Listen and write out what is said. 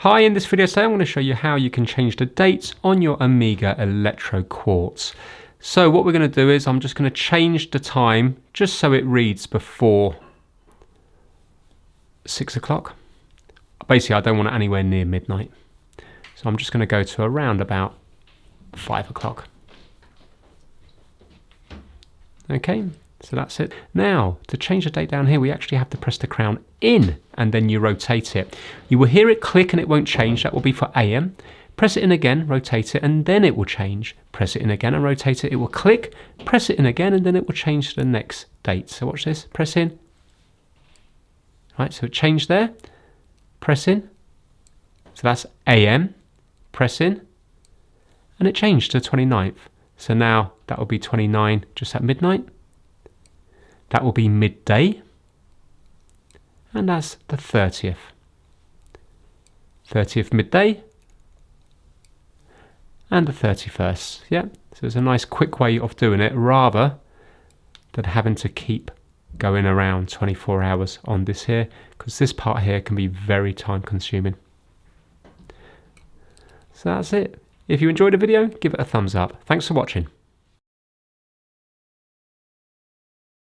Hi, in this video today I'm going to show you how you can change the dates on your Amiga ELECTROQUARTZ. So what we're going to do is I'm just going to change the time just so it reads before 6 o'clock. Basically I don't want it anywhere near midnight. So I'm just going to go to around about 5 o'clock. Okay, so that's it. Now, to change the date down here, we actually have to press the crown in and then you rotate it. You will hear it click and it won't change. That will be for AM. Press it in again, rotate it, and then it will change. Press it in again and rotate it. It will click, press it in again, and then it will change to the next date. So watch this, press in. Right, so it changed there. Press in. So that's AM. Press in. And it changed to 29th. So now that will be 29 just at midnight. That will be midday. And that's the 30th. 30th midday. And the 31st. Yeah, so it's a nice quick way of doing it rather than having to keep going around 24 hours on this here, because this part here can be very time consuming. So that's it. If you enjoyed the video, give it a thumbs up. Thanks for watching.